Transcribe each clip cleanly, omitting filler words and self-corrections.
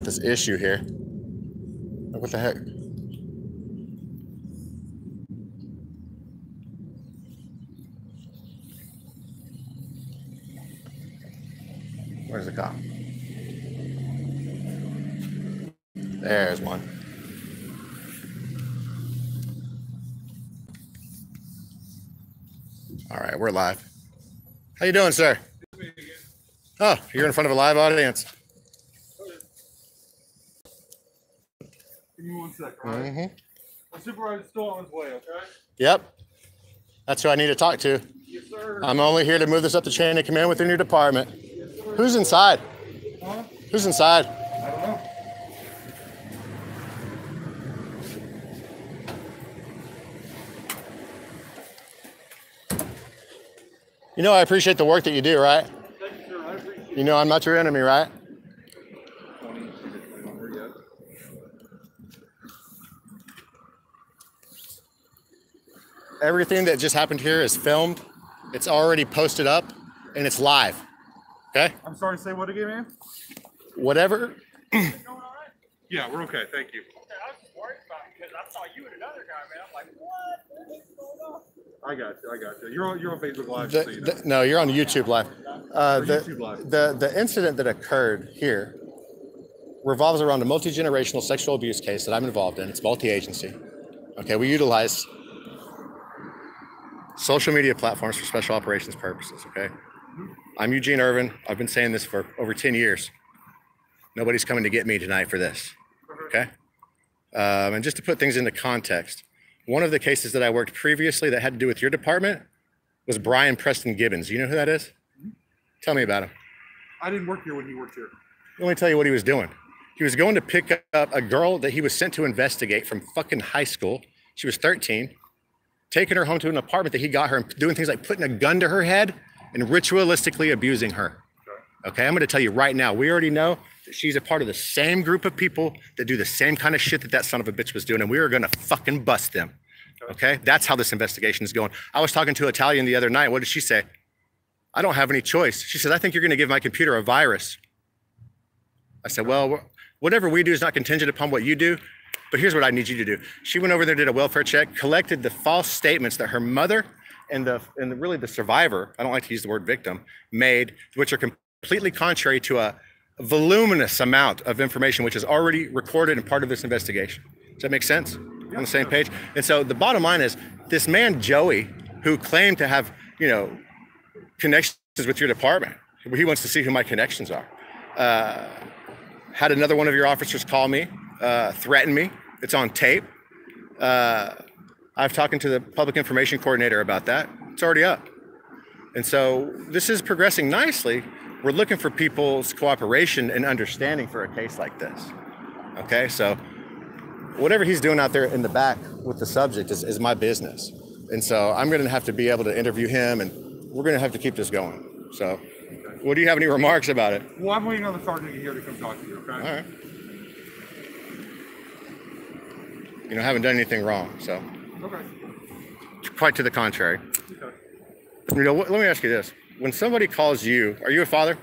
this issue here. What the heck? Where's the cop? There's one. All right, we're live. How you doing, sir? Oh, you're in front of a live audience. Give me 1 second, all right? The supervisor's still on his way, okay? Yep. That's who I need to talk to. Yes, sir. I'm only here to move this up the chain of command within your department. Yes, sir. Who's inside? Huh? Who's inside? I don't know. You know I appreciate the work that you do, right? Thank you, sir. I appreciate it. You know I'm not your enemy, right? Everything that just happened here is filmed. It's already posted up and it's live. Okay? I'm sorry to say what again, man? Whatever. Yeah, we're okay. Thank you. Okay, I was just worried about it because I saw you and another guy, man. I'm like, what? What's going on? I got you. I got you. You're on Facebook Live, so you know. No, you're on YouTube Live. YouTube Live. The incident that occurred here revolves around a multi-generational sexual abuse case that I'm involved in. It's multi-agency. Okay, we utilize social media platforms for special operations purposes, okay? I'm Eugene Irvin. I've been saying this for over 10 years. Nobody's coming to get me tonight for this, okay? And just to put things into context, one of the cases that I worked previously that had to do with your department was Brian Preston Gibbons. You know who that is? Tell me about him. I didn't work here when he worked here. Let me tell you what he was doing. He was going to pick up a girl that he was sent to investigate from fucking high school. She was 13. Taking her home to an apartment that he got her and doing things like putting a gun to her head and ritualistically abusing her. Okay, I'm going to tell you right now, we already know that she's a part of the same group of people that do the same kind of shit that that son of a bitch was doing, and we are going to fucking bust them. Okay, that's how this investigation is going. I was talking to Italian the other night. What did she say? I don't have any choice. She said, I think you're going to give my computer a virus. I said, well, whatever we do is not contingent upon what you do. But here's what I need you to do. She went over there, did a welfare check, collected the false statements that her mother and really the survivor, I don't like to use the word victim, made, which are completely contrary to a voluminous amount of information which is already recorded and part of this investigation. Does that make sense? On the same page? And so the bottom line is, this man, Joey, who claimed to have, connections with your department, he wants to see who my connections are, had another one of your officers call me, threaten me. It's on tape. I've talked to the public information coordinator about that. It's already up. And so this is progressing nicely. We're looking for people's cooperation and understanding for a case like this. Okay, so whatever he's doing out there in the back with the subject is my business. And so I'm going to have to be able to interview him, and we're going to have to keep this going. So what do you have any remarks about it? Well, I'm waiting on the sergeant here to come talk to you, okay? All right. I haven't done anything wrong, so. Okay. Quite to the contrary. Okay. Let me ask you this. When somebody calls you, are you a father?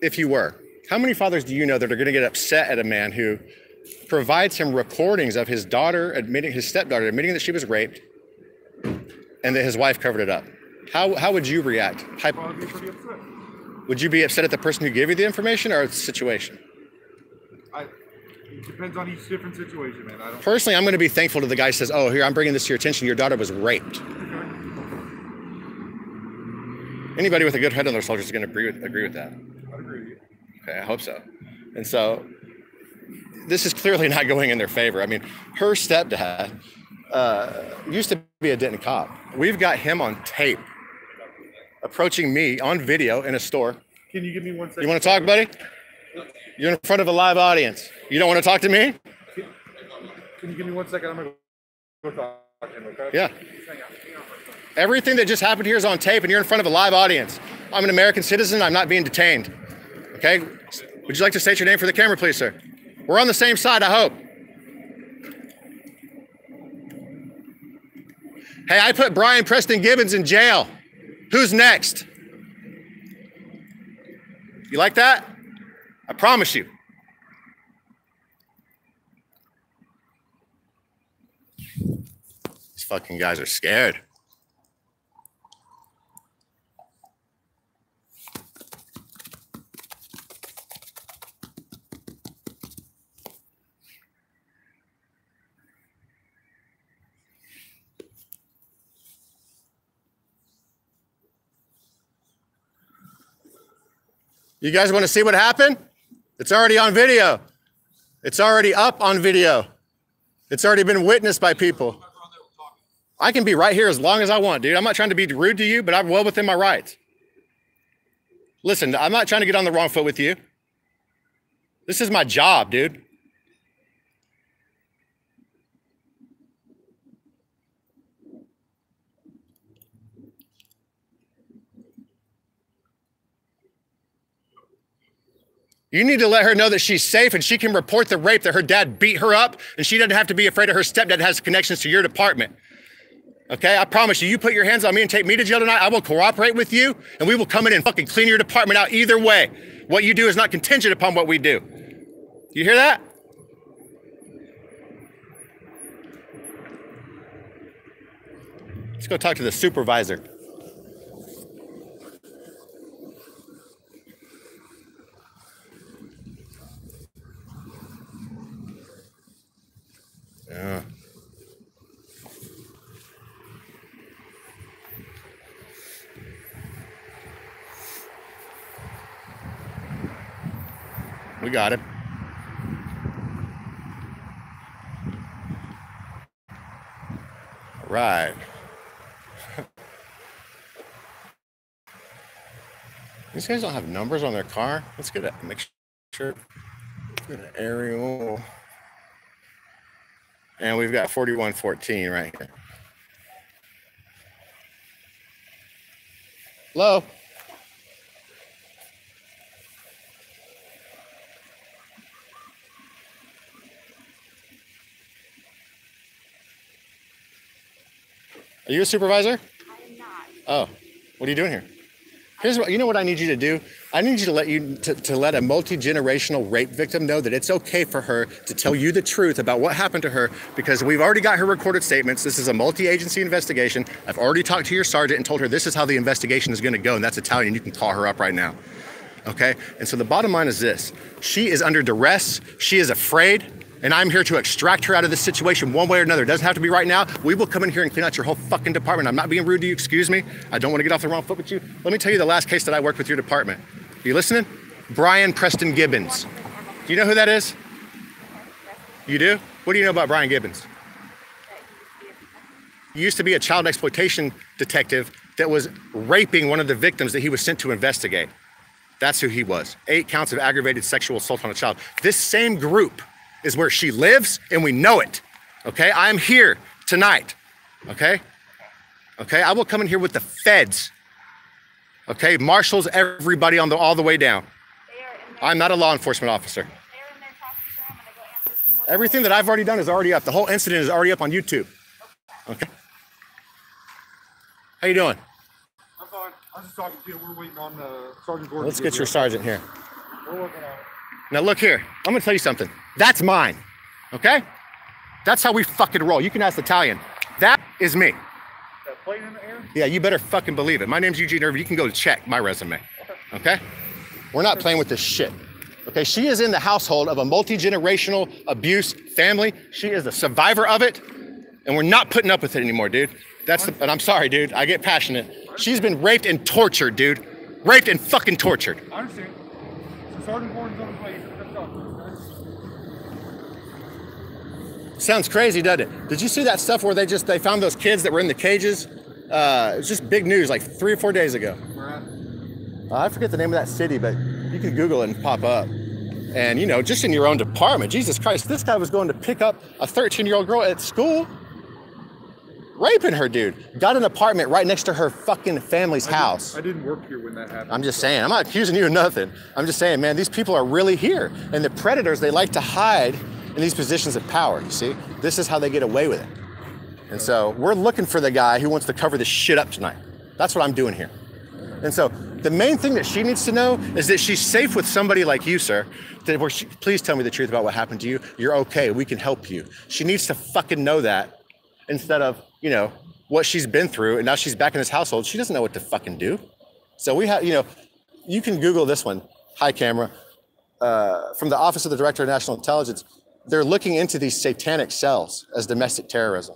If you were, how many fathers do you know that are going to get upset at a man who provides him recordings of his stepdaughter admitting that she was raped and that his wife covered it up? How would you react? I'd be pretty upset. Would you be upset at the person who gave you the information or the situation? It depends on each different situation, man. Personally, I'm going to be thankful to the guy who says, oh, here, I'm bringing this to your attention. Your daughter was raped. Okay. Anybody with a good head on their shoulders is going to agree with that. I'd agree with you. Okay, I hope so. And so this is clearly not going in their favor. I mean, her stepdad used to be a Denton cop. We've got him on tape approaching me on video in a store. Can you give me 1 second? You want to talk, buddy? You're in front of a live audience. You don't want to talk to me? Can you give me 1 second? I'm going to go talk to him, okay? Yeah. Everything that just happened here is on tape, and you're in front of a live audience. I'm an American citizen. I'm not being detained. Okay? Would you like to state your name for the camera, please, sir? We're on the same side, I hope. Hey, I put Brian Preston Gibbons in jail. Who's next? You like that? I promise you. These fucking guys are scared. You guys want to see what happened? It's already on video. It's already up on video. It's already been witnessed by people. I can be right here as long as I want, dude. I'm not trying to be rude to you, but I'm well within my rights. Listen, I'm not trying to get on the wrong foot with you. This is my job, dude. You need to let her know that she's safe and she can report the rape, that her dad beat her up, and she doesn't have to be afraid of her stepdad has connections to your department. Okay, I promise you, you put your hands on me and take me to jail tonight, I will cooperate with you, and we will come in and fucking clean your department out either way. What you do is not contingent upon what we do. You hear that? Let's go talk to the supervisor. Yeah. We got him. All right. These guys don't have numbers on their car. Let's get it. Make sure. Get an aerial. And we've got 4114 right here. Hello? Are you a supervisor? I am not. Oh, what are you doing here? Here's what, you know what I need you to do? I need you to let a multi-generational rape victim know that it's okay for her to tell you the truth about what happened to her, because we've already got her recorded statements. This is a multi-agency investigation. I've already talked to your sergeant and told her this is how the investigation is going to go, and that's Italian. You can call her up right now. Okay? And so the bottom line is this. She is under duress. She is afraid. And I'm here to extract her out of this situation one way or another. It doesn't have to be right now. We will come in here and clean out your whole fucking department. I'm not being rude to you, excuse me. I don't want to get off the wrong foot with you. Let me tell you the last case that I worked with your department. Are you listening? Brian Preston Gibbons. Do you know who that is? You do? What do you know about Brian Gibbons? He used to be a child exploitation detective that was raping one of the victims that he was sent to investigate. That's who he was. 8 counts of aggravated sexual assault on a child. This same group is where she lives, and we know it. Okay, I'm here tonight. Okay, I will come in here with the feds. Okay, marshals, everybody on all the way down. I'm not a law enforcement officer. Everything that I've already done is already up. The whole incident is already up on YouTube. Okay. How you doing? I'm fine. I'm just talking to you. We're waiting on Sergeant Gordon. Let's get your sergeant here. We're working on it. Now look here, I'm gonna tell you something. That's mine, okay? That's how we fucking roll. You can ask the Italian. That is me. That plane in the air? Yeah, you better fucking believe it. My name's Eugene Irvin. You can go check my resume, okay? We're not playing with this shit, okay? She is in the household of a multi-generational abuse family. She is a survivor of it, and we're not putting up with it anymore, dude. And I'm sorry, dude. I get passionate. She's been raped and tortured, dude. Raped and fucking tortured. I understand. So Sergeant Gordon's on his way. Let's go. Sounds crazy, doesn't it? Did you see that stuff where they found those kids that were in the cages? It was just big news like 3 or 4 days ago. Where at? I forget the name of that city, but you can Google it and pop up. And, you know, just in your own department, Jesus Christ, this guy was going to pick up a 13-year-old girl at school, raping her, dude. Got an apartment right next to her fucking family's house. I didn't work here when that happened. I'm just saying, I'm not accusing you of nothing. I'm just saying, man, these people are really here. And the predators, they like to hide in these positions of power, you see? This is how they get away with it. And so we're looking for the guy who wants to cover this shit up tonight. That's what I'm doing here. And so the main thing that she needs to know is that she's safe with somebody like you, sir. That please tell me the truth about what happened to you. You're okay. We can help you. She needs to fucking know that instead of, you know, what she's been through, and now she's back in this household. She doesn't know what to fucking do. So we have, you know, you can Google this one, hi camera, from the Office of the Director of National Intelligence. They're looking into these satanic cells as domestic terrorism,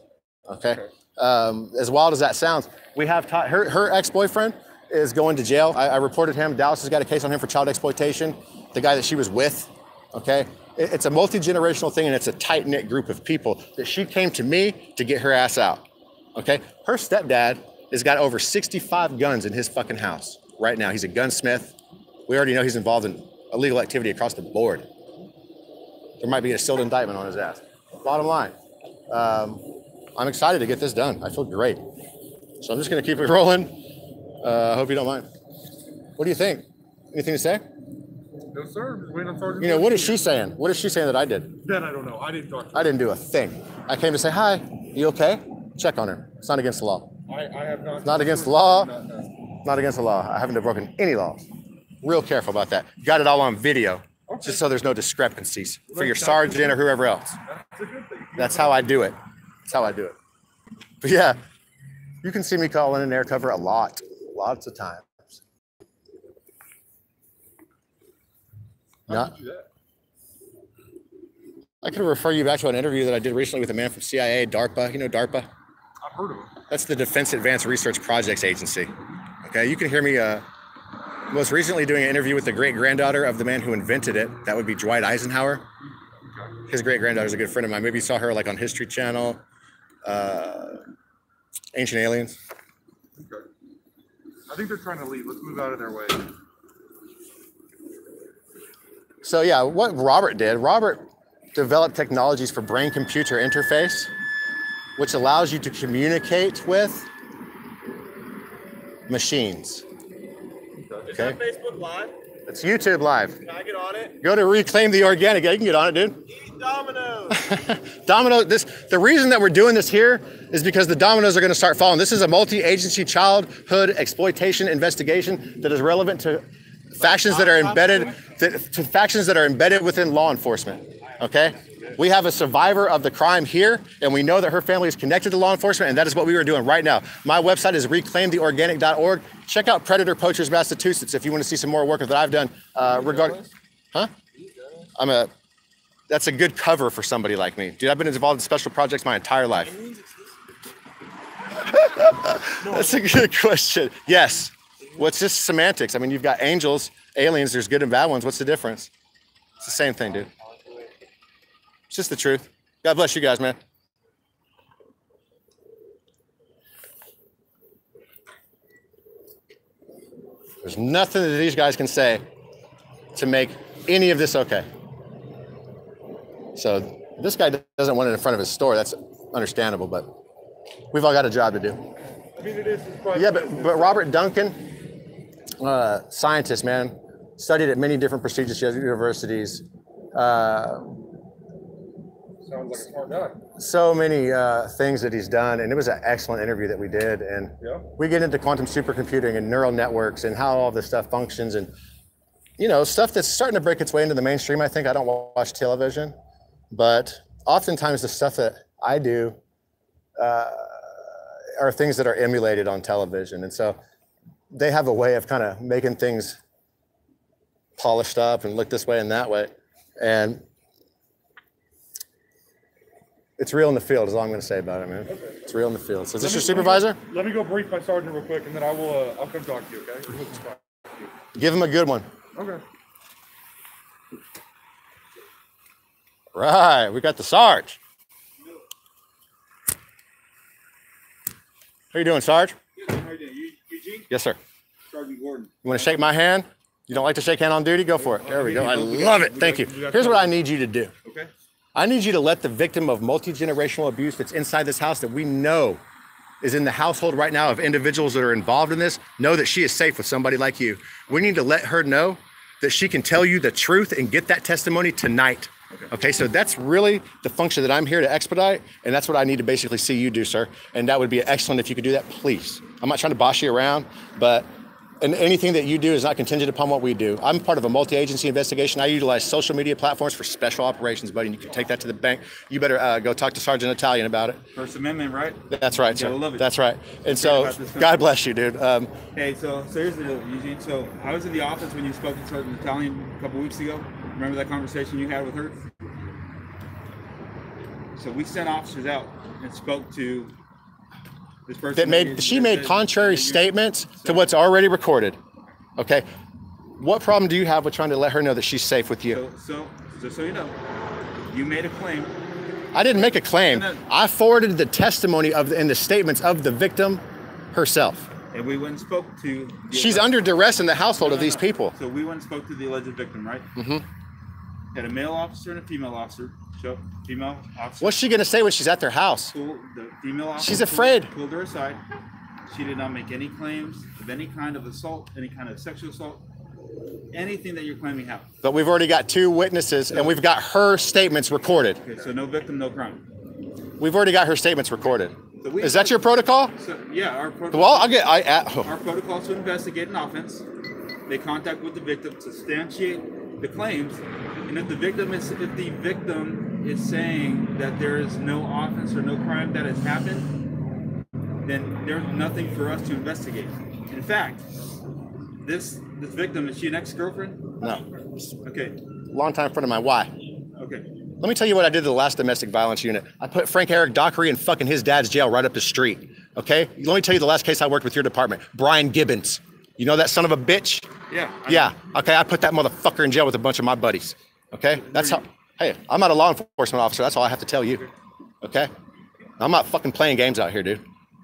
okay? As wild as that sounds, we have taught, her ex-boyfriend is going to jail. I reported him. Dallas has got a case on him for child exploitation, the guy that she was with, okay? It's a multi-generational thing, and it's a tight-knit group of people that she came to me to get her ass out, okay? Her stepdad has got over 65 guns in his fucking house right now. He's a gunsmith. We already know he's involved in illegal activity across the board. There might be a sealed indictment on his ass. Bottom line, I'm excited to get this done. I feel great. So I'm just gonna keep it rolling. I hope you don't mind. What do you think? Anything to say? No, sir. Just waiting on Sergeant. You know, what is she saying? What is she saying that I did? Then I don't know. I didn't talk to her. I didn't do a thing. I came to say, hi, you okay? Check on her. It's not against the law. I have not. It's not against the law. Not against the law. I haven't broken any laws. Real careful about that. Got it all on video, just so there's no discrepancies for your sergeant or whoever else. That's a good thing. That's how I do it. That's how I do it. But yeah, you can see me calling in air cover a lot, lots of times. Not, I could refer you back to an interview that I did recently with a man from CIA, DARPA. You know DARPA? I've heard of him. That's the Defense Advanced Research Projects Agency. Okay, you can hear me most recently doing an interview with the great-granddaughter of the man who invented it. That would be Dwight Eisenhower. His great-granddaughter is a good friend of mine. Maybe you saw her like on History Channel, Ancient Aliens. Okay. I think they're trying to leave. Let's move out of their way. So yeah, what Robert did, Robert developed technologies for brain-computer interface, which allows you to communicate with machines. Is that Facebook Live? It's YouTube Live. Can I get on it? Go to Reclaim the Organic. Yeah, you can get on it, dude. Eat Dominoes. The reason that we're doing this here is because the dominoes are going to start falling. This is a multi-agency childhood exploitation investigation that is relevant to factions that are embedded within law enforcement. Okay? We have a survivor of the crime here, and we know that her family is connected to law enforcement, and that is what we are doing right now. My website is reclaimtheorganic.org. Check out Predator Poachers Massachusetts if you want to see some more work that I've done regarding. Huh? That's a good cover for somebody like me. Dude, I've been involved in special projects my entire life. That's a good question. Yes. What's just semantics? I mean, you've got angels, aliens, there's good and bad ones. What's the difference? It's the same thing, dude. It's just the truth. God bless you guys, man. There's nothing that these guys can say to make any of this okay. So this guy doesn't want it in front of his store. That's understandable, but we've all got a job to do. I mean, it is. Yeah, but Robert Duncan, scientist, man, studied at many different prestigious universities. Sounds like a smart guy. So many things that he's done, and it was an excellent interview that we did. And we get into quantum supercomputing and neural networks and how all this stuff functions, and you know, stuff that's starting to break its way into the mainstream. I think I don't watch television, but oftentimes the stuff that I do are things that are emulated on television, and so they have a way of kind of making things polished up and look this way and that way, and it's real in the field is all I'm going to say about it, man. Okay. It's real in the field. So is this your supervisor? Let me go brief my sergeant real quick, and then I'll come talk to you, okay? Give him a good one. Okay. Right, we got the Sarge. How you doing, Sarge? How you doing? Eugene? Yes, sir. Sergeant Gordon. You want to shake my hand? You don't like to shake hand on duty? Go for it. There we go. I love it. Thank you. Here's what I need you to do. Okay. I need you to let the victim of multi-generational abuse that's inside this house that we know is in the household right now of individuals that are involved in this, know that she is safe with somebody like you. We need to let her know that she can tell you the truth and get that testimony tonight. Okay, so that's really the function that I'm here to expedite, and that's what I need to basically see you do, sir. And that would be excellent if you could do that, please. I'm not trying to boss you around, but And anything that you do is not contingent upon what we do. I'm part of a multi-agency investigation. I utilize social media platforms for special operations, buddy. And you can take that to the bank. You better go talk to Sergeant Italian about it. First Amendment, right? That's right, sir. Love it. That's right. And so, God bless you, dude. Hey, so here's the deal, Eugene. So I was in the office when you spoke to Sergeant Italian a couple weeks ago. Remember that conversation you had with her? So we sent officers out and spoke to this person. She made contrary statements to what's already recorded. Okay. What problem do you have with trying to let her know that she's safe with you? So just so you know, you made a claim. I didn't make a claim. I forwarded the testimony and the statements of the victim herself. And we went and spoke to. She's under duress in the household of these people. So we went and spoke to the alleged victim, right? Mm-hmm. Had a male officer and a female officer. So female officer. What's she gonna say when she's at their house? The female officer. She's afraid. Pulled her aside. She did not make any claims of any kind of assault, any kind of sexual assault, anything that you're claiming happened. But we've already got 2 witnesses, and we've got her statements recorded. Okay, so no victim, no crime. We've already got her statements recorded. So is that your protocol? So, yeah, our protocol. Well, Our protocol is to investigate an offense. They contact with the victim to substantiate the claims, and if the victim is saying that there is no offense or no crime that has happened, then there's nothing for us to investigate. In fact, this victim, is she an ex-girlfriend? No. Okay. Longtime friend of mine. Why? Okay. Let me tell you what I did to the last domestic violence unit. I put Frank Eric Dockery in fucking his dad's jail right up the street. Okay? Let me tell you the last case I worked with your department. Brian Gibbons. You know that son of a bitch? Yeah. Yeah. Okay, I put that motherfucker in jail with a bunch of my buddies. Okay? That's how, hey, I'm not a law enforcement officer. That's all I have to tell you. Okay? I'm not fucking playing games out here, dude.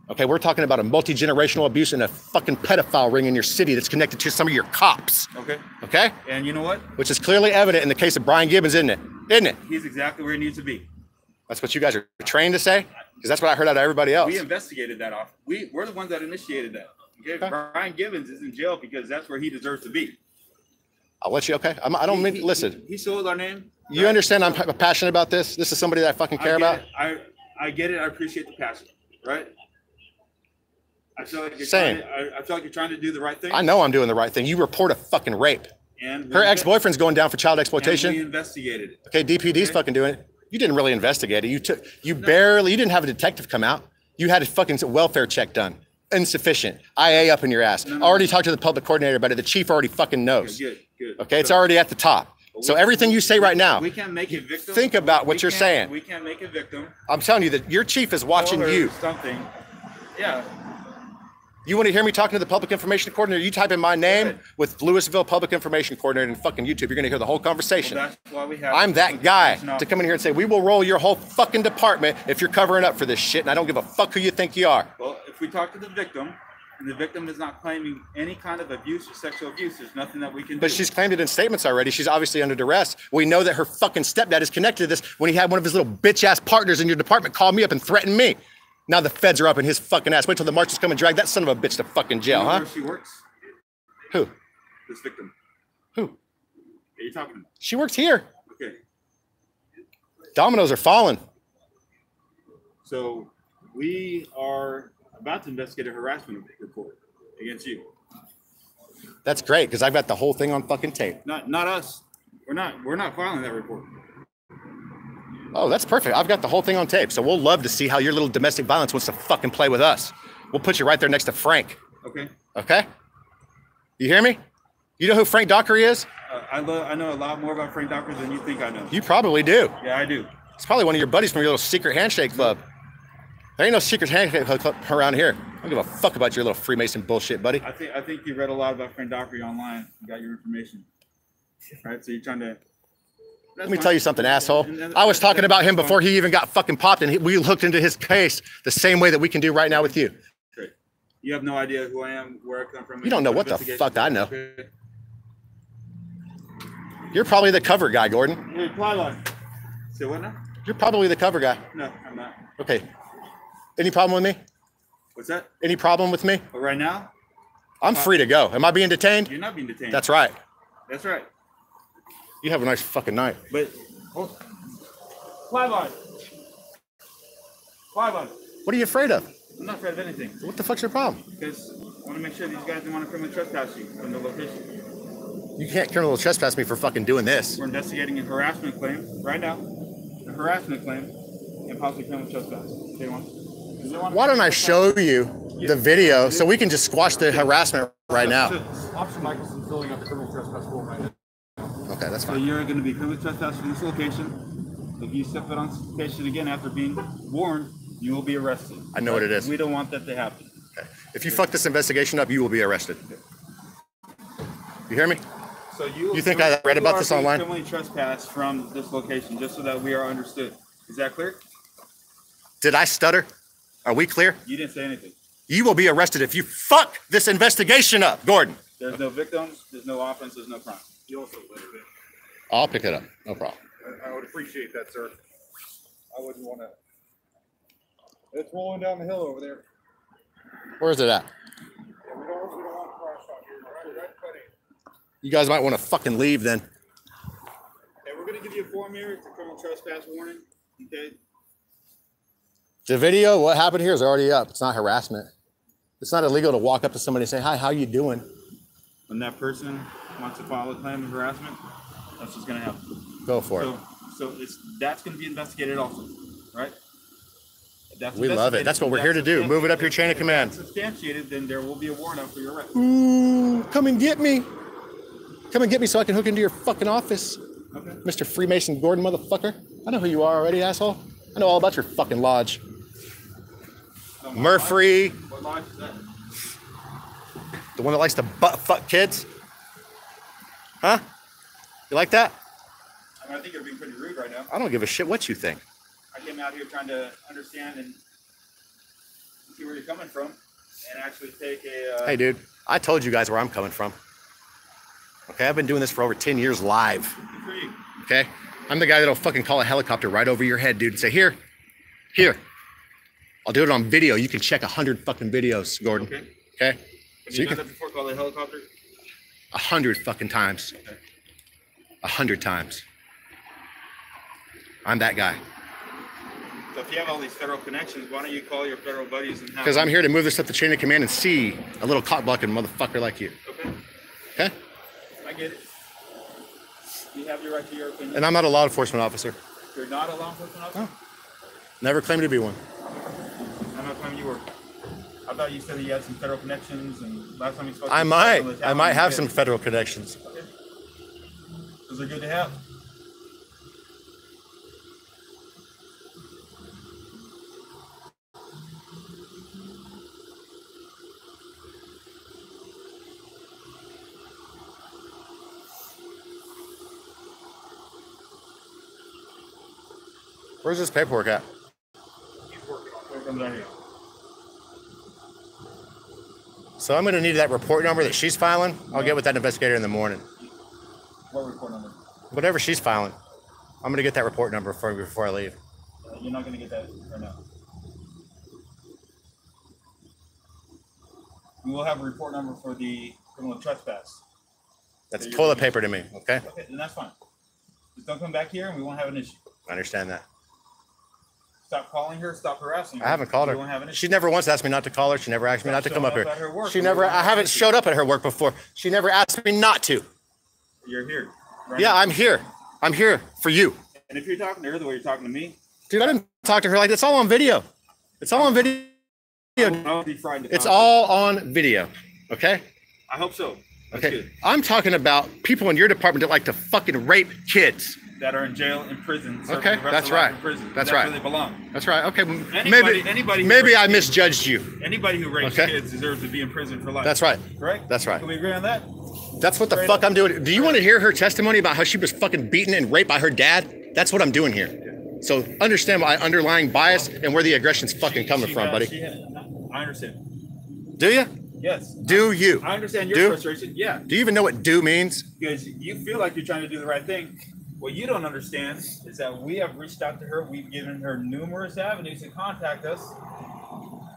Okay, we're talking about a multi-generational abuse and a fucking pedophile ring in your city that's connected to some of your cops. Okay. Okay? And you know what? Which is clearly evident in the case of Brian Gibbons, isn't it? Isn't it? He's exactly where he needs to be. That's what you guys are trained to say? Because that's what I heard out of everybody else. We investigated that off. We're the ones that initiated that. Okay? Brian Gibbons is in jail because that's where he deserves to be. I'll let you, okay? I don't mean, listen. He sold our name. You understand I'm passionate about this? This is somebody that I fucking care about? I get it. I appreciate the passion, right? I feel like you're trying to do the right thing. I know I'm doing the right thing. You report a fucking rape. And her ex-boyfriend's going down for child exploitation. And we investigated it. Okay, DPD's fucking doing it. You didn't really investigate it. You didn't have a detective come out. You had a fucking welfare check done. Insufficient. IA up in your ass. Already talked to the public coordinator about it. The chief already fucking knows. Okay, good. Okay, it's already at the top. So everything you say right now, we can't make a victim. Think about what you're saying. We can't make a victim. I'm telling you that your chief is watching you. Something. Yeah. You want to hear me talking to the public information coordinator? You type in my name with Louisville Public Information Coordinator and fucking YouTube. You're going to hear the whole conversation. Well, that's why we have. I'm that guy to come in here and say, we will roll your whole fucking department if you're covering up for this shit, and I don't give a fuck who you think you are. Well, if we talk to the victim, and the victim is not claiming any kind of abuse or sexual abuse, there's nothing that we can do. But she's claimed it in statements already. She's obviously under duress. We know that her fucking stepdad is connected to this when he had one of his little bitch-ass partners in your department call me up and threaten me. Now the feds are up in his fucking ass. Wait till the marshals come and drag that son of a bitch to fucking jail, huh? Where she works? Who? This victim. Who? Are you talking about? She works here. Okay. Dominoes are falling. So we are about to investigate a harassment report against you. That's great, because I've got the whole thing on fucking tape. Not us. We're not filing that report. Oh, that's perfect. I've got the whole thing on tape. So we'll love to see how your little domestic violence wants to fucking play with us. We'll put you right there next to Frank. Okay. Okay? You hear me? You know who Frank Dockery is? I know a lot more about Frank Dockery than you think I know. You probably do. Yeah, I do. It's probably one of your buddies from your little secret handshake club. There ain't no secret handshake club around here. I don't give a fuck about your little Freemason bullshit, buddy. I think you read a lot about Frank Dockery online. You got your information. Right? So you're trying to... Let me tell you something, asshole. I was talking about him before he even got fucking popped, and we looked into his case the same way that we can do right now with you. Great. You have no idea who I am, where I come from. You don't know what the fuck I know. You're probably the cover guy, Gordon. Hey, Plyline. Say what now? You're probably the cover guy. No, I'm not. Okay. Any problem with me? What's that? Any problem with me? But right now? I'm free to go. Am I being detained? You're not being detained. That's right. That's right. You have a nice fucking night. But, Plyline. Plyline. What are you afraid of? I'm not afraid of anything. What the fuck's your problem? Because want to make sure these guys don't want to criminally trespass you from the location. You can't criminal trespass me for fucking doing this. We're investigating a harassment claim right now. A harassment claim and possibly criminal trespass. Why don't I show you the video so we can just squash the harassment right now? Officer Michelson's filling out the criminal trespass form right now. Okay, that's So fine. you're going to be criminally trespassed from this location. If you step foot on this location again after being warned, you will be arrested. I know what it is. We don't want that to happen. Okay. If you fuck this investigation up, you will be arrested. You hear me? So you think I read about are this being online? Criminally trespassed from this location, just so that we are understood. Is that clear? Did I stutter? Are we clear? You didn't say anything. You will be arrested if you fuck this investigation up, Gordon. There's no victims. There's no offense. There's no crime. You also live it. I'll pick it up. No problem. I would appreciate that, sir. I wouldn't want to. It's rolling down the hill over there. Where is it at? Yeah, we don't want to crash out here. Right, buddy? You guys might want to fucking leave then. Okay, we're gonna give you a form here. It's a criminal trespass warning. Okay. The video, what happened here is already up. It's not harassment. It's not illegal to walk up to somebody and say, hi, how you doing? When that person wants to file a claim of harassment, that's what's gonna happen. Go for it. So that's gonna be investigated also, right? If that's We love it. investigated, That's what we're if here to do. Move it up your chain of if command. that's substantiated, then there will be a warrant out for your arrest. Ooh, come and get me. Come and get me so I can hook into your fucking office. Okay. Mr. Freemason Gordon, motherfucker. I know who you are already, asshole. I know all about your fucking lodge. No, Murphy, What lodge is that? the one that likes to butt fuck kids. Huh? You like that? I mean, I think you're being pretty rude right now. I don't give a shit what you think. I came out here trying to understand and see where you're coming from, and actually take a. Hey, dude, I told you guys where I'm coming from. Okay, I've been doing this for over 10 years live. Good for you. Okay? I'm the guy that'll fucking call a helicopter right over your head, dude, and say, here. I'll do it on video. You can check 100 fucking videos, Gordon. Okay. Okay? Have So you done that before? Call a helicopter? 100 fucking times. Okay. 100 times. I'm that guy. So if you have all these federal connections, why don't you call your federal buddies and have? Because I'm here to move this up the chain of command and see a little cock-blocking motherfucker like you. Okay. Okay? I get it. You have your right to your opinion. And I'm not a law enforcement officer. You're not a law enforcement officer? Never claimed to be one. I'm not claiming you were. I thought you said that you had some federal connections, and last time you spoke. I to might. the town, I might you have did. some federal connections. Okay. Those are good to have. Where's this paperwork at? Here comes right here. So I'm going to need that report number that she's filing. I'll get with that investigator in the morning. What report number? Whatever she's filing. I'm going to get that report number for you before I leave. You're not going to get that right now. We will have a report number for the criminal trespass. That's So you're toilet gonna- paper to me, okay? Okay, then that's fine. Just don't come back here and we won't have an issue. I understand that. Stop calling her, stop harassing her. I haven't called We won't have her. an She issue. never once asked me not to call her. She never asked me not to come up showing up here. at her work. She We never, won't I have an haven't issue. showed up at her work before. She never asked me not to. You're here. Right Yeah, now. I'm here. I'm here for you. And if you're talking to her the way you're talking to me, Dude, I didn't talk to her like that. It's all on video. It's all on video. I'll be frightened. It's all on video, okay? I hope so. That's Okay. good. I'm talking about people in your department that like to fucking rape kids. That are in jail, in prison. serving Okay, the rest that's of their life right. In prison. That's Where right. they belong. That's right. Okay, Anybody who maybe I rapes kids- misjudged you. Anybody who rapes Okay. kids deserves to be in prison for life. That's right. Right? That's right. Can we agree on that? That's what the Straight fuck up. I'm doing. Do you want to hear her testimony about how she was fucking beaten and raped by her dad? That's what I'm doing here. So understand my underlying bias and where the aggression's fucking coming from, buddy. I understand. Do you? Yes. Do you? I understand your Do? frustration. Yeah. Do you even know what do means? Because you feel like you're trying to do the right thing. What you don't understand is that we have reached out to her. We've given her numerous avenues to contact us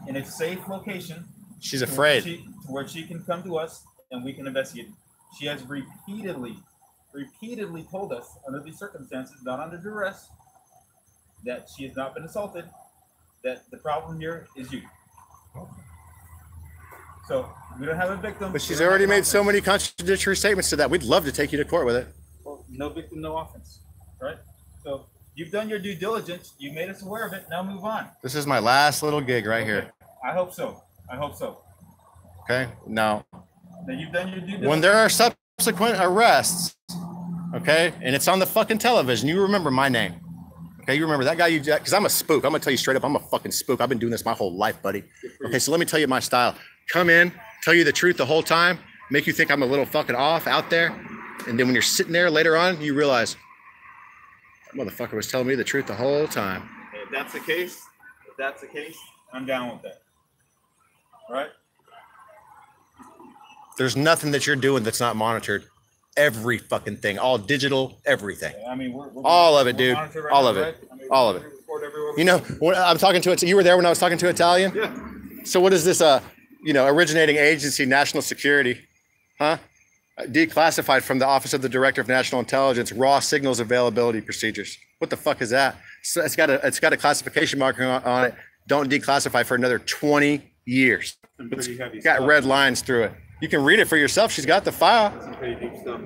in a safe location. She's afraid. To where she can come to us and we can investigate. She has repeatedly told us under these circumstances, not under duress, that she has not been assaulted, that the problem here is you. So we don't have a victim. But she's already made so many contradictory statements to that. We'd love to take you to court with it. Well, no victim, no offense, right? So you've done your due diligence. You made us aware of it. Now move on. This is my last little gig right here. I hope so. I hope so. Okay. Now, You've done your due diligence. when there are subsequent arrests, okay, and it's on the fucking television, you remember my name. Okay, you remember that guy because I'm a spook. I'm gonna tell you straight up, I'm a fucking spook. I've been doing this my whole life, buddy. Okay, so let me tell you my style. Come in, tell you the truth the whole time, make you think I'm a little fucking off out there, and then when you're sitting there later on, you realize that motherfucker was telling me the truth the whole time. If that's the case, I'm down with that. All right? There's nothing that you're doing that's not monitored. Every fucking thing, all digital, everything. I mean, all of it, dude. All of it. All of it. You know, when I'm talking to it. You were there when I was talking to Italian? Yeah. So what is this, originating agency, national security, huh? Declassified from the Office of the Director of National Intelligence, raw signals availability procedures. What the fuck is that? So it's got a classification marker on it. Don't declassify for another 20 years. It's got red lines through it. You can read it for yourself. She's got the file. Some pretty deep stuff.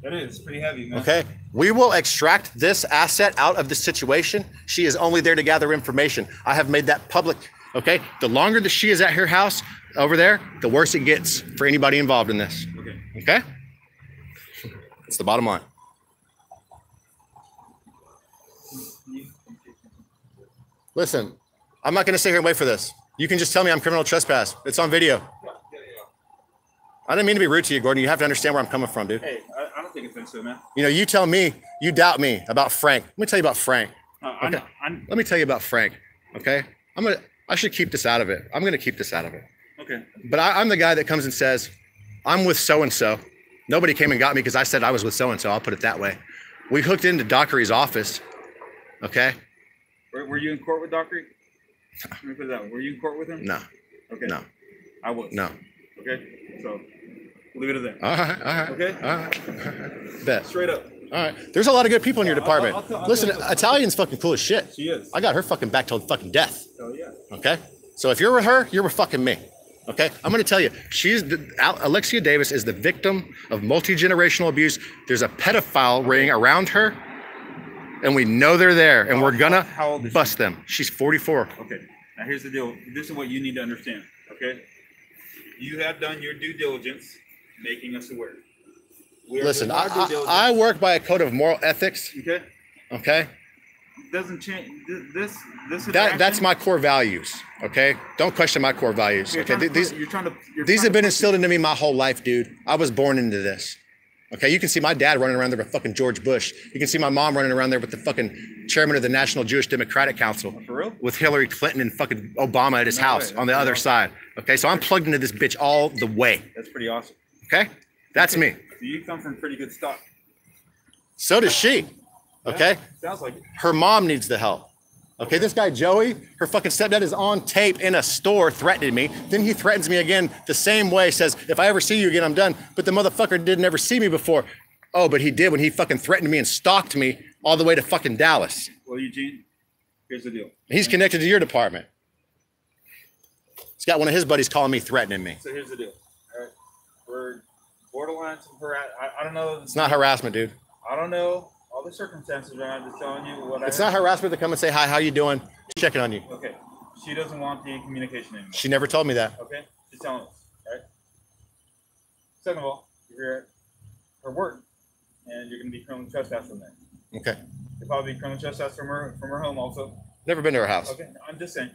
It is pretty heavy, man. Okay. We will extract this asset out of the situation. She is only there to gather information. I have made that public. Okay. The longer that she is at her house over there, the worse it gets for anybody involved in this. Okay. Okay. It's the bottom line. Listen, I'm not going to sit here and wait for this. You can just tell me I'm criminal trespass. It's on video. I didn't mean to be rude to you, Gordon. You have to understand where I'm coming from, dude. Hey, I don't think it's offensive, man. You know, you tell me, you doubt me about Frank. Let me tell you about Frank. Okay. Let me tell you about Frank. Okay. I should keep this out of it. I'm going to keep this out of it. Okay. But I'm the guy that comes and says, I'm with so-and-so. Nobody came and got me because I said I was with so-and-so. I'll put it that way. We hooked into Dockery's office. Okay. Were you in court with Dockery? Let me put it that way. Were you in court with him? No. Okay. No. I was. No. Okay. So leave it at that. All right. All right. Okay. All right. Bet. Straight up. All right. There's a lot of good people in your department. I'll Listen, tell you. Italian's fucking cool as shit. She is. I got her fucking back till fucking death. Oh yeah. Okay. So if you're with her, you're with fucking me. Okay. I'm going to tell you, Alexia Davis is the victim of multi-generational abuse. There's a pedophile ring around her, and we know they're there, and we're gonna how old is bust them. She's 44. Okay. Now here's the deal. This is what you need to understand. Okay. You have done your due diligence, making us aware. Listen, I work by a code of moral ethics. Okay. Okay. Doesn't change this. That's my core values. Okay. Don't question my core values. Okay. These have been instilled into me my whole life, dude. I was born into this. Okay, you can see my dad running around there with fucking George Bush. You can see my mom running around there with the fucking chairman of the National Jewish Democratic Council. For real? With Hillary Clinton and fucking Obama at his house on the other side. Okay, so I'm plugged into this bitch all the way. That's pretty awesome. Okay, that's me. So you come from pretty good stock. So does she. Okay, Sounds like it. her mom needs the help. Okay, this guy Joey, her fucking stepdad is on tape in a store threatening me. Then he threatens me again the same way, says, if I ever see you again, I'm done. But the motherfucker didn't ever see me before. Oh, but he did when he fucking threatened me and stalked me all the way to fucking Dallas. Well, Eugene, here's the deal. He's connected to your department. He's got one of his buddies calling me, threatening me. So here's the deal. All right. We're borderline some I don't know. It's not harassment, dude. I don't know all the circumstances, but I'm just telling you what It's not harassment to come and say, hi, how you doing? Checking on you. Okay. She doesn't want the communication anymore. She never told me that. Okay? She's telling us, right? Second of all, you're at her work, and you're going to be criminal trespass from there. Okay. You'll probably be criminal trespass from her home also. Never been to her house. Okay, I'm just saying.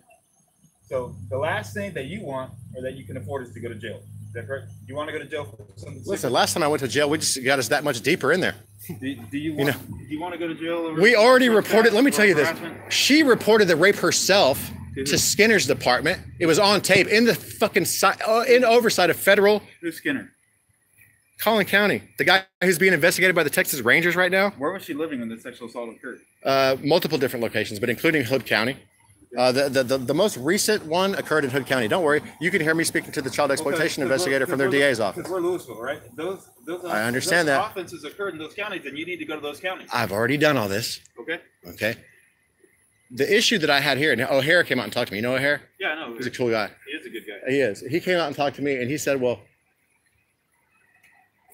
So the last thing that you want or that you can afford is to go to jail. Is that correct? You want to go to jail for something? Listen, last time I went to jail, we just got us that much deeper in there. Do you want to go to jail? Over We already reported, let me tell you this. harassment? She reported the rape herself to Skinner's department. It was on tape in the fucking in oversight of federal. Who's Skinner? Collin County, the guy who's being investigated by the Texas Rangers right now. Where was she living when the sexual assault occurred? Multiple different locations, but including Hood County. The most recent one occurred in Hood County. Don't worry, you can hear me speaking to the child exploitation investigator from their DA's office. Because we're Louisville, right? Those I understand that. offenses occurred in those counties, and you need to go to those counties. I've already done all this. Okay. Okay. the issue that I had here, and O'Hare came out and talked to me. You know O'Hare? Yeah, I know. He's a cool guy. He is a good guy. He is. He came out and talked to me, and he said, well,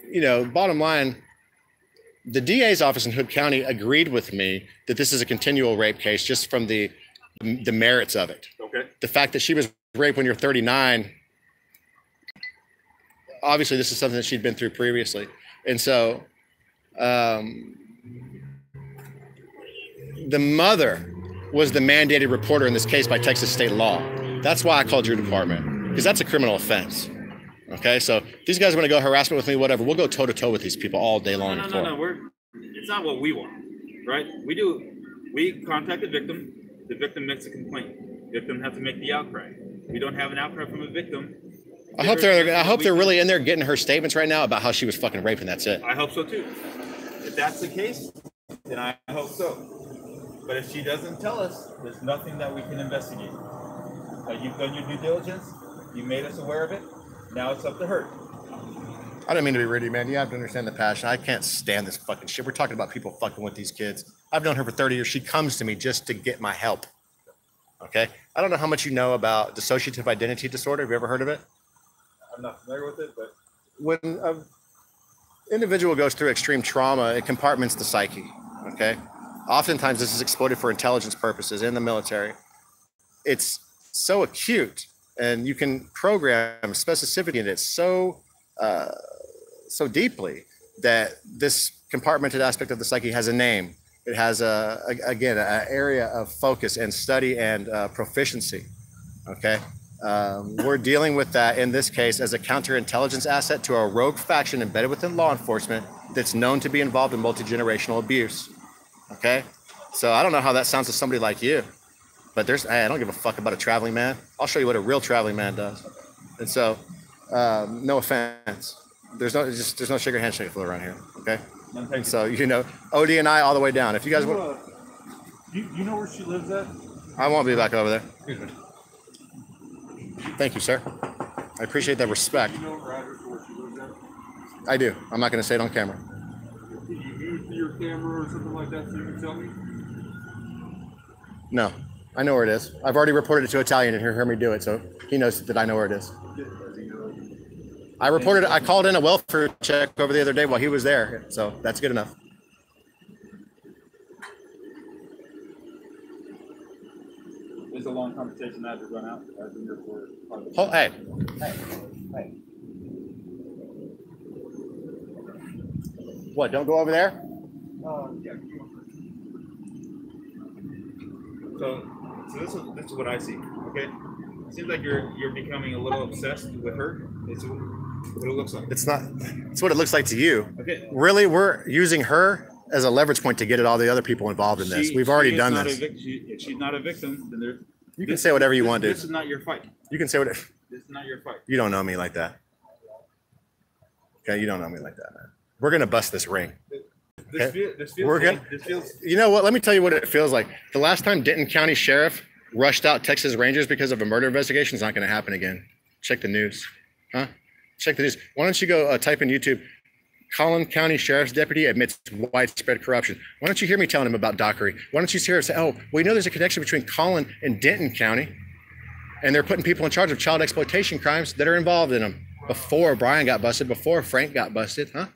you know, bottom line, the DA's office in Hood County agreed with me that this is a continual rape case just from the merits of it. Okay. The fact that she was raped when you're 39, obviously this is something that she'd been through previously. And so the mother was the mandated reporter in this case by Texas state law. That's why I called your department, because that's a criminal offense. Okay, so these guys want to go harassment with me, whatever. We'll go toe to toe with these people all day long. No. It's not what we want, right? We contact the victim. The victim makes a complaint. The victim has to make the outcry. We don't have an outcry from a victim. I hope they're really in there getting her statements right now about how she was fucking raped, and that's it. I hope so too. If that's the case, then I hope so. But if she doesn't tell us, there's nothing that we can investigate. You've done your due diligence. You made us aware of it. Now it's up to her. I don't mean to be rude, man. You have to understand the passion. I can't stand this fucking shit. We're talking about people fucking with these kids. I've known her for 30 years. She comes to me just to get my help. Okay? I don't know how much you know about dissociative identity disorder. Have you ever heard of it? I'm not familiar with it, but When an individual goes through extreme trauma, it compartments the psyche. Okay? Oftentimes, this is exploited for intelligence purposes in the military. It's so acute, and you can program specificity in it so deeply that this compartmented aspect of the psyche has a name. It has again an area of focus and study and proficiency. Okay, we're dealing with that in this case as a counterintelligence asset to a rogue faction embedded within law enforcement that's known to be involved in multi-generational abuse. Okay, so I don't know how that sounds to somebody like you, but I don't give a fuck about a traveling man. I'll show you what a real traveling man does. And so, no offense. There's no sugar handshake flow around here. Okay. And so, you know, OD and I all the way down. If you guys want, you know where she lives at? I won't be back over there. Thank you, sir. I appreciate that respect. You know her address or where she lives at? I do. I'm not going to say it on camera. Can you use your camera or something like that so you can tell me? No, I know where it is. I've already reported it to Italian and he heard me do it, so he knows that I know where it is. I called in a welfare check over the other day while he was there, so that's good enough. It's a long conversation I had to run out. I've been here for Oh, hey. What, don't go over there? Yeah. So this is what I see. Okay, it seems like you're becoming a little obsessed with her. It's what it looks like. It's not. It's what it looks like to you. Okay. Really, we're using her as a leverage point to get at all the other people involved in this. We've already done this. If she's not a victim, then You can say whatever you want, dude. This is not your fight. You can say whatever. This is not your fight. You don't know me like that. Okay, you don't know me like that, man. We're gonna bust this ring. This feels. You know what? Let me tell you what it feels like. The last time Denton County Sheriff rushed out Texas Rangers because of a murder investigation is not going to happen again. Check the news, huh? Check the news. Why don't you go type in YouTube? Collin County Sheriff's Deputy admits widespread corruption. Why don't you hear me telling him about Dockery? Why don't you hear us say, oh, well, you know there's a connection between Collin and Denton County, and they're putting people in charge of child exploitation crimes that are involved in them. Before Brian got busted, before Frank got busted, huh?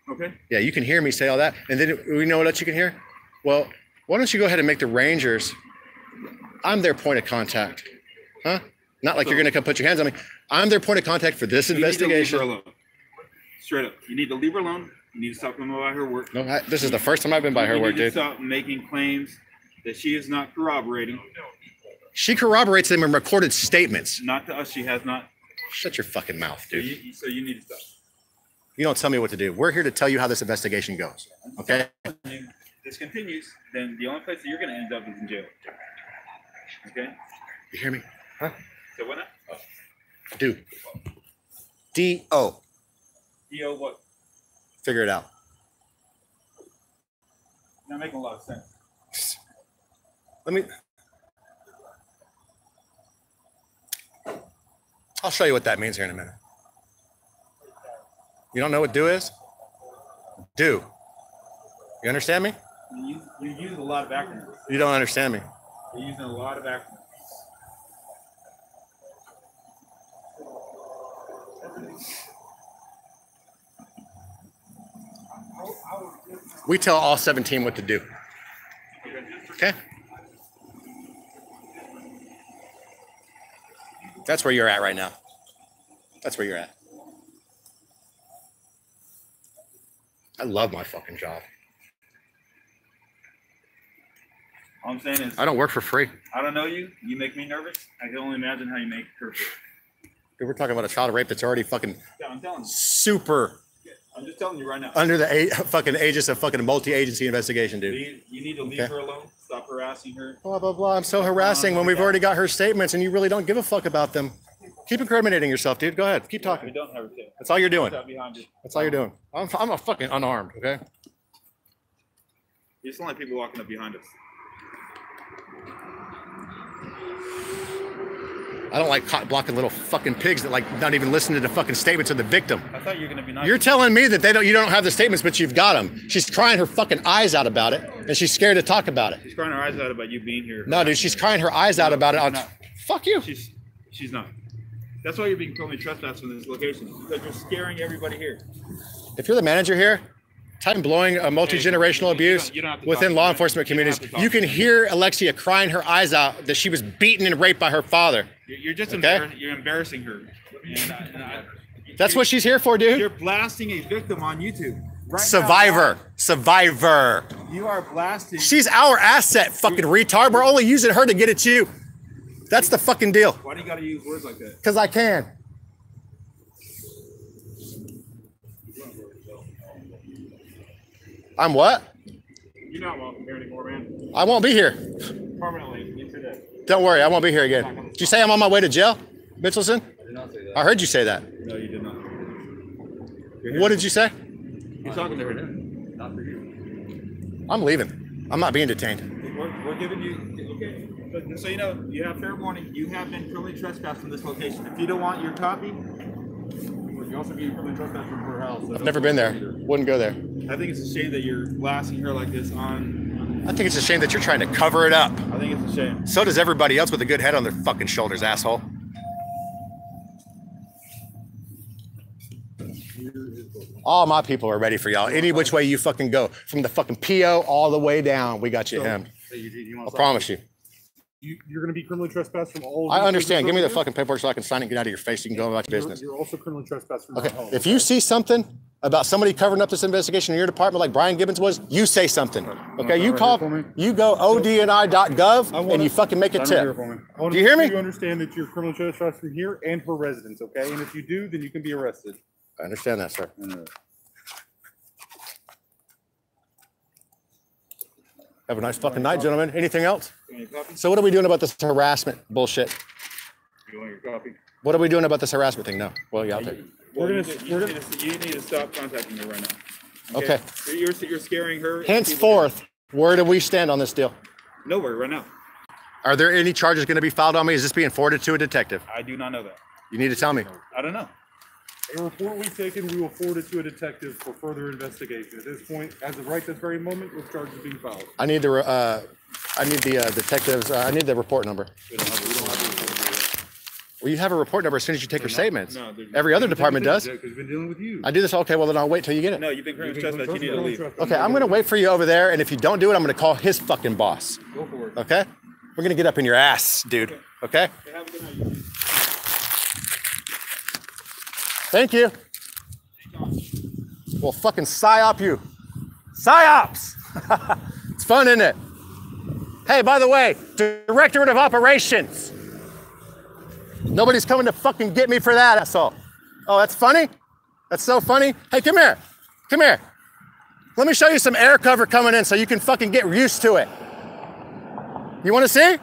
Okay. Yeah, you can hear me say all that. And then we know what else you can hear? Well, why don't you go ahead and make the Rangers, I'm their point of contact, huh? Not like you're going to come put your hands on me. I'm their point of contact for this investigation. You need to leave her alone. Straight up. You need to leave her alone. You need to stop talking about her work. No, this is the first time I've been by her work, dude. You need to stop making claims that she is not corroborating. She corroborates them in recorded statements. Not to us, she has not. Shut your fucking mouth, dude. So you need to stop. You don't tell me what to do. We're here to tell you how this investigation goes, okay? If this continues, then the only place that you're going to end up is in jail. Okay? You hear me? Huh? So what now? Dude. D-O. D-O what? Figure it out. Not making a lot of sense. I'll show you what that means here in a minute. You don't know what do is? Do. You understand me? You use a lot of acronyms. You don't understand me. You're using a lot of acronyms. We tell all 17 what to do. Okay? That's where you're at right now. That's where you're at. I love my fucking job. All I'm saying is, I don't work for free. I don't know you. You make me nervous. I can only imagine how you make her feel. Dude, we're talking about a child rape that's already fucking Yeah, I'm telling you. super I'm just telling you right now. under the fucking aegis of fucking multi-agency investigation, dude. You need to leave her alone. Stop harassing her. Blah, blah, blah. I'm so harassing when we've already got her statements and you really don't give a fuck about them. Keep incriminating yourself, dude. Go ahead. Keep We talking. don't have her tape. That's all you're doing. Stop behind you. That's all you're doing. I'm a fucking unarmed, okay? You just don't like people walking up behind us. I don't like blocking little fucking pigs that like not even listen to the fucking statements of the victim. I thought you were gonna be nice. You're telling me that you don't have the statements, but you've got them. She's crying her fucking eyes out about it, and she's scared to talk about it. She's crying her eyes out about you being here. No, dude, she's crying her eyes out about it. Fuck you. She's not. That's why you're being criminally trespassed from this location, because you're scaring everybody here. If you're the manager here, time blowing a multi-generational abuse you don't have to within talk. law enforcement You don't have communities, to talk. you can hear Alexia crying her eyes out that she was beaten and raped by her father. You're just Okay. you're embarrassing her. That's what she's here for, dude. You're blasting a victim on YouTube. Right Survivor. now, Survivor. you are blasting. She's our asset, fucking retard. We're only using her to get at you. That's the fucking deal. Why do you gotta use words like that? Because I can. I'm what? You're not welcome here anymore, man. I won't be here. Permanently, you today. Don't worry, I won't be here again. Did you say I'm on my way to jail, Mitchelson? I did not say that. I heard you say that. No, you did not. What did you say? You're talking to her now. Not for you. I'm leaving. I'm not being detained. We're giving you, okay, but just so you know, you have fair warning. You have been criminally trespassed from this location. If you don't want your copy, You also be criminally trespassed from her house. So I've never been there. Wouldn't go there. I think it's a shame that you're blasting her like this on. I think it's a shame that you're trying to cover it up. I think it's a shame. So does everybody else with a good head on their fucking shoulders, asshole. All my people are ready for y'all. Any which way you fucking go. From the fucking PO all the way down, we got you hemmed. I promise you. You're going to be criminally trespassed from all. I understand. Give me the fucking paperwork so I can sign it and get out of your face. You can go about your business. You're also criminally trespassed from my Okay. home. If you see something about somebody covering up this investigation in your department like Brian Gibbons was, you say something. Okay, you call, you go odni.gov and you fucking make a tip. Do you hear me? You understand that you're criminally trespassed from here and her residence, okay? And if you do, then you can be arrested. I understand that, sir. Have a nice fucking night, gentlemen. Anything else? So what are we doing about this harassment bullshit? You want your copy? What are we doing about this harassment thing? No. Well, yeah, I'll take it. You need to stop contacting her right now. Okay. You're scaring her. Henceforth, where do we stand on this deal? Nowhere right now. Are there any charges going to be filed on me? Is this being forwarded to a detective? I do not know that. You need to tell me. I don't know. A report we've taken, we will forward it to a detective for further investigation. At this point, as of right this very moment, no charges are being filed. I need the detectives. I need the report number. We don't have a report. Well, you have a report number as soon as you take your statements. No, Every other department does. Because we've been dealing with you. I do this. Okay, well then I'll wait till you get it. No, you've been criminally trespassed. You need to leave. Okay, I'm gonna wait for you over there, and if you don't do it, I'm gonna call his fucking boss. Go for it. Okay? We're gonna get up in your ass, dude. Okay? Okay, have a good night. Thank you. Well, fucking psyop you. Psyops! It's fun, isn't it? Hey, by the way, Directorate of Operations. Nobody's coming to fucking get me for that, asshole. Oh, that's funny? That's so funny? Hey, come here. Come here. Let me show you some air cover coming in so you can fucking get used to it. You want to see?